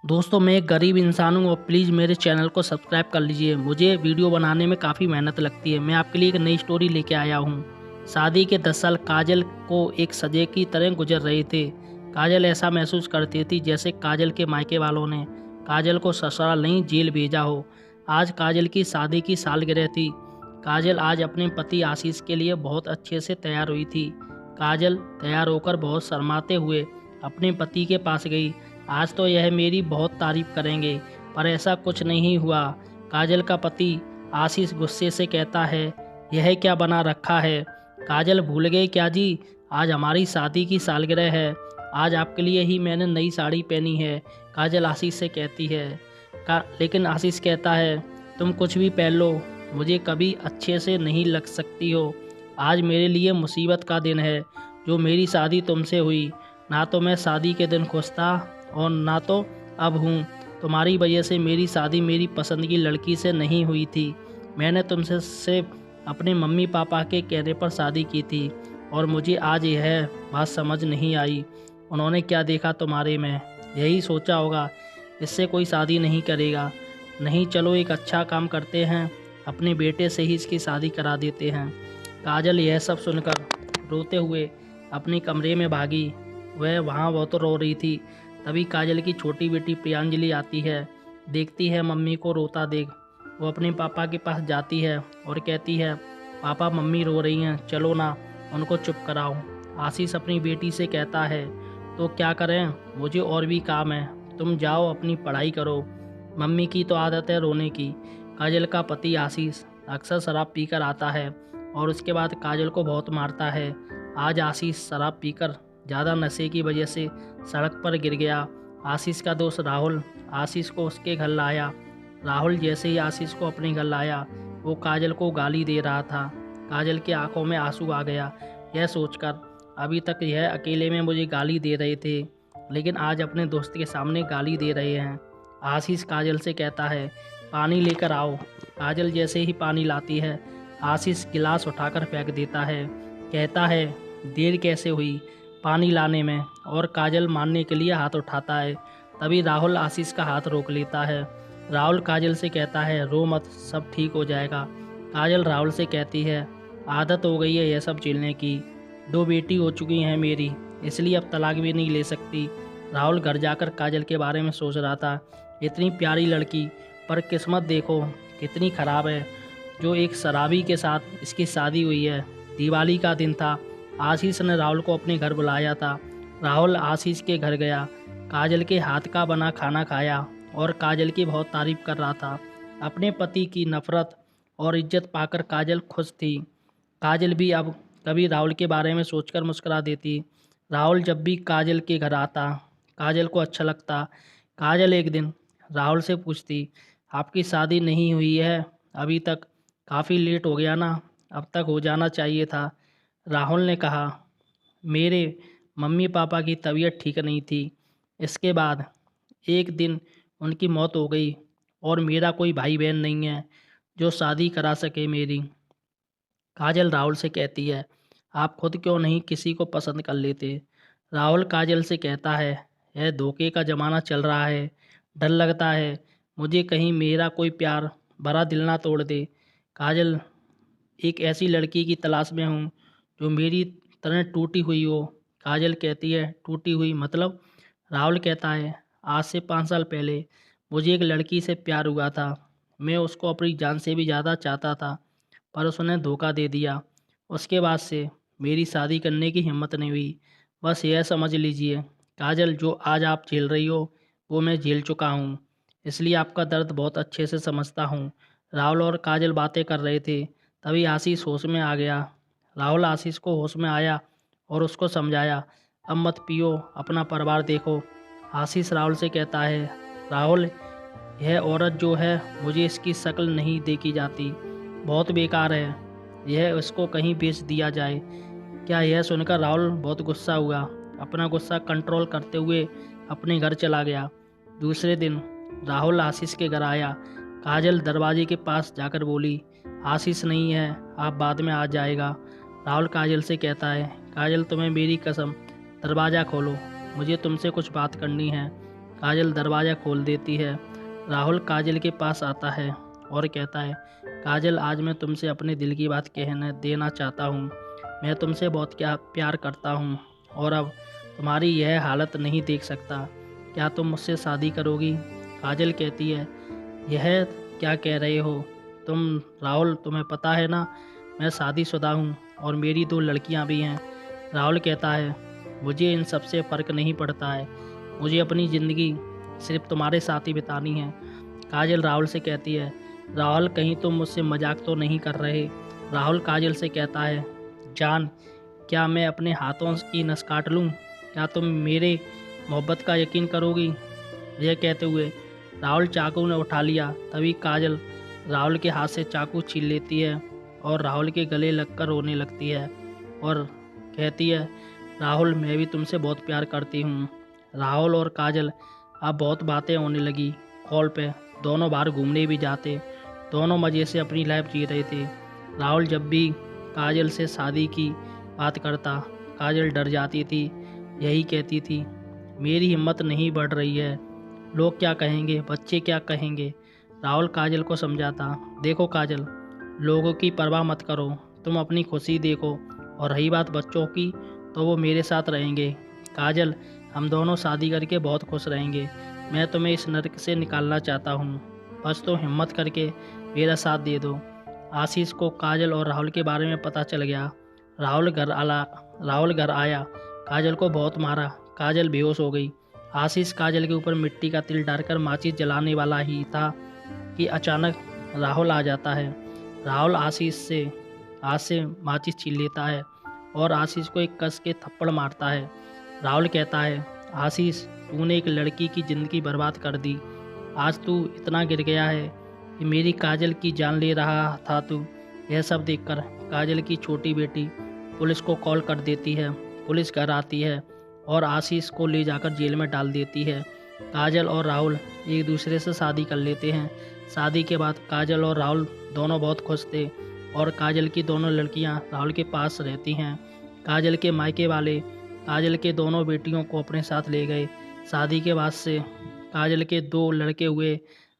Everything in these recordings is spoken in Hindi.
दोस्तों मैं एक गरीब इंसान हूँ और प्लीज़ मेरे चैनल को सब्सक्राइब कर लीजिए। मुझे वीडियो बनाने में काफ़ी मेहनत लगती है। मैं आपके लिए एक नई स्टोरी लेके आया हूँ। शादी के 10 साल काजल को एक सजे की तरह गुजर रहे थे। काजल ऐसा महसूस करती थी जैसे काजल के मायके वालों ने काजल को ससुराल नहीं जेल भेजा हो। आज काजल की शादी की सालगिरह थी। काजल आज अपने पति आशीष के लिए बहुत अच्छे से तैयार हुई थी। काजल तैयार होकर बहुत शर्माते हुए अपने पति के पास गई। आज तो यह मेरी बहुत तारीफ करेंगे, पर ऐसा कुछ नहीं हुआ। काजल का पति आशीष गुस्से से कहता है, यह क्या बना रखा है? काजल भूल गए क्या जी, आज हमारी शादी की सालगिरह है। आज आपके लिए ही मैंने नई साड़ी पहनी है। काजल आशीष से कहती है। लेकिन आशीष कहता है, तुम कुछ भी पहन लो, मुझे कभी अच्छे से नहीं लग सकती हो। आज मेरे लिए मुसीबत का दिन है, जो मेरी शादी तुमसे हुई। ना तो मैं शादी के दिन खुश था और ना तो अब हूँ। तुम्हारी वजह से मेरी शादी मेरी पसंद की लड़की से नहीं हुई थी। मैंने तुमसे सिर्फ अपने मम्मी पापा के कहने पर शादी की थी और मुझे आज यह बात समझ नहीं आई। उन्होंने क्या देखा तुम्हारे में, यही सोचा होगा इससे कोई शादी नहीं करेगा। नहीं, चलो एक अच्छा काम करते हैं, अपने बेटे से ही इसकी शादी करा देते हैं। काजल यह सब सुनकर रोते हुए अपने कमरे में भागी। वह वहाँ बहुत रो रही थी। तभी काजल की छोटी बेटी प्रियांजलि आती है। देखती है मम्मी को रोता देख, वो अपने पापा के पास जाती है और कहती है, पापा मम्मी रो रही हैं, चलो ना उनको चुप कराओ। आशीष अपनी बेटी से कहता है, तो क्या करें, मुझे और भी काम है, तुम जाओ अपनी पढ़ाई करो, मम्मी की तो आदत है रोने की। काजल का पति आशीष अक्सर शराब पीकर आता है और उसके बाद काजल को बहुत मारता है। आज आशीष शराब पीकर ज़्यादा नशे की वजह से सड़क पर गिर गया। आशीष का दोस्त राहुल आशीष को उसके घर लाया। राहुल जैसे ही आशीष को अपने घर लाया, वो काजल को गाली दे रहा था। काजल की आंखों में आंसू आ गया, यह सोचकर अभी तक यह अकेले में मुझे गाली दे रहे थे, लेकिन आज अपने दोस्त के सामने गाली दे रहे हैं। आशीष काजल से कहता है, पानी लेकर आओ। काजल जैसे ही पानी लाती है, आशीष गिलास उठाकर फेंक देता है। कहता है, देर कैसे हुई पानी लाने में, और काजल मारने के लिए हाथ उठाता है। तभी राहुल आशीष का हाथ रोक लेता है। राहुल काजल से कहता है, रो मत, सब ठीक हो जाएगा। काजल राहुल से कहती है, आदत हो गई है यह सब झेलने की, 2 बेटी हो चुकी हैं मेरी, इसलिए अब तलाक भी नहीं ले सकती। राहुल घर जाकर काजल के बारे में सोच रहा था, इतनी प्यारी लड़की, पर किस्मत देखो कितनी ख़राब है, जो एक शराबी के साथ इसकी शादी हुई है। दिवाली का दिन था। आशीष ने राहुल को अपने घर बुलाया था। राहुल आशीष के घर गया, काजल के हाथ का बना खाना खाया और काजल की बहुत तारीफ कर रहा था। अपने पति की नफ़रत और इज्जत पाकर काजल खुश थी। काजल भी अब कभी राहुल के बारे में सोचकर मुस्कुरा देती। राहुल जब भी काजल के घर आता, काजल को अच्छा लगता। काजल एक दिन राहुल से पूछती, आपकी शादी नहीं हुई है अभी तक, काफ़ी लेट हो गया ना, अब तक हो जाना चाहिए था। राहुल ने कहा, मेरे मम्मी पापा की तबीयत ठीक नहीं थी, इसके बाद एक दिन उनकी मौत हो गई और मेरा कोई भाई बहन नहीं है जो शादी करा सके मेरी। काजल राहुल से कहती है, आप खुद क्यों नहीं किसी को पसंद कर लेते? राहुल काजल से कहता है, यह धोखे का ज़माना चल रहा है, डर लगता है मुझे कहीं मेरा कोई प्यार भरा दिल ना तोड़ दे। काजल, एक ऐसी लड़की की तलाश में हूँ जो मेरी तरह टूटी हुई हो। काजल कहती है, टूटी हुई मतलब? राहुल कहता है, आज से 5 साल पहले मुझे एक लड़की से प्यार हुआ था। मैं उसको अपनी जान से भी ज़्यादा चाहता था, पर उसने धोखा दे दिया। उसके बाद से मेरी शादी करने की हिम्मत नहीं हुई। बस यह समझ लीजिए काजल, जो आज आप झेल रही हो वो मैं झेल चुका हूँ, इसलिए आपका दर्द बहुत अच्छे से समझता हूँ। राहुल और काजल बातें कर रहे थे, तभी आशीष होश में आ गया। राहुल आशीष को होश में आया और उसको समझाया, अब मत पियो, अपना परिवार देखो। आशीष राहुल से कहता है, राहुल, यह औरत जो है मुझे इसकी शक्ल नहीं देखी जाती, बहुत बेकार है, यह इसको कहीं बेच दिया जाए क्या? यह सुनकर राहुल बहुत गुस्सा हुआ। अपना गुस्सा कंट्रोल करते हुए अपने घर चला गया। दूसरे दिन राहुल आशीष के घर आया। काजल दरवाजे के पास जाकर बोली, आशीष नहीं है, आप बाद में आ जाएगा। राहुल काजल से कहता है, काजल तुम्हें मेरी कसम, दरवाज़ा खोलो, मुझे तुमसे कुछ बात करनी है। काजल दरवाज़ा खोल देती है। राहुल काजल के पास आता है और कहता है, काजल आज मैं तुमसे अपने दिल की बात कहने देना चाहता हूँ। मैं तुमसे बहुत क्या प्यार करता हूँ और अब तुम्हारी यह हालत नहीं देख सकता। क्या तुम मुझसे शादी करोगी? काजल कहती है, यह क्या कह रहे हो तुम राहुल, तुम्हें पता है ना मैं शादीशुदा हूँ और मेरी 2 लड़कियाँ भी हैं। राहुल कहता है, मुझे इन सब से फ़र्क नहीं पड़ता है, मुझे अपनी ज़िंदगी सिर्फ तुम्हारे साथ ही बितानी है। काजल राहुल से कहती है, राहुल कहीं तुम मुझसे मजाक तो नहीं कर रहे? राहुल काजल से कहता है, जान क्या मैं अपने हाथों की नस काट लूँ? क्या तुम मेरे मोहब्बत का यकीन करोगी? यह कहते हुए राहुल चाकू ने उठा लिया। तभी काजल राहुल के हाथ से चाकू छीन लेती है और राहुल के गले लगकर रोने लगती है और कहती है, राहुल मैं भी तुमसे बहुत प्यार करती हूँ। राहुल और काजल अब बहुत बातें होने लगी कॉल पे। दोनों बाहर घूमने भी जाते, दोनों मज़े से अपनी लाइफ जी रहे थे। राहुल जब भी काजल से शादी की बात करता, काजल डर जाती थी, यही कहती थी, मेरी हिम्मत नहीं बढ़ रही है, लोग क्या कहेंगे, बच्चे क्या कहेंगे। राहुल काजल को समझाता, देखो काजल, लोगों की परवाह मत करो, तुम अपनी खुशी देखो और रही बात बच्चों की तो वो मेरे साथ रहेंगे। काजल हम दोनों शादी करके बहुत खुश रहेंगे। मैं तुम्हें इस नर्क से निकालना चाहता हूँ, बस तुम हिम्मत करके मेरा साथ दे दो। आशीष को काजल और राहुल के बारे में पता चल गया। राहुल घर आया, काजल को बहुत मारा, काजल बेहोश हो गई। आशीष काजल के ऊपर मिट्टी का तिल डालकर माचिस जलाने वाला ही था कि अचानक राहुल आ जाता है। राहुल आशीष से हाथ से माचिस छीन लेता है और आशीष को एक कस के थप्पड़ मारता है। राहुल कहता है, आशीष तूने एक लड़की की ज़िंदगी बर्बाद कर दी। आज तू इतना गिर गया है कि मेरी काजल की जान ले रहा था तू। यह सब देखकर काजल की छोटी बेटी पुलिस को कॉल कर देती है। पुलिस घर आती है और आशीष को ले जाकर जेल में डाल देती है। काजल और राहुल एक दूसरे से शादी कर लेते हैं। शादी के बाद काजल और राहुल दोनों बहुत खुश थे और काजल की दोनों लड़कियां राहुल के पास रहती हैं। काजल के मायके वाले काजल के दोनों बेटियों को अपने साथ ले गए। शादी के बाद से काजल के 2 लड़के हुए।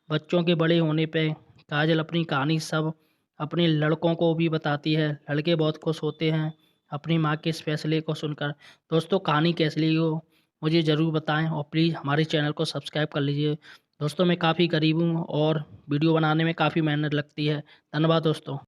बच्चों के बड़े होने पे काजल अपनी कहानी सब अपने लड़कों को भी बताती है। लड़के बहुत खुश होते हैं अपनी माँ के इस फैसले को सुनकर। दोस्तों कहानी कैसी लगी हो मुझे ज़रूर बताएं और प्लीज़ हमारे चैनल को सब्सक्राइब कर लीजिए। दोस्तों मैं काफ़ी गरीब हूँ और वीडियो बनाने में काफ़ी मेहनत लगती है। धन्यवाद दोस्तों।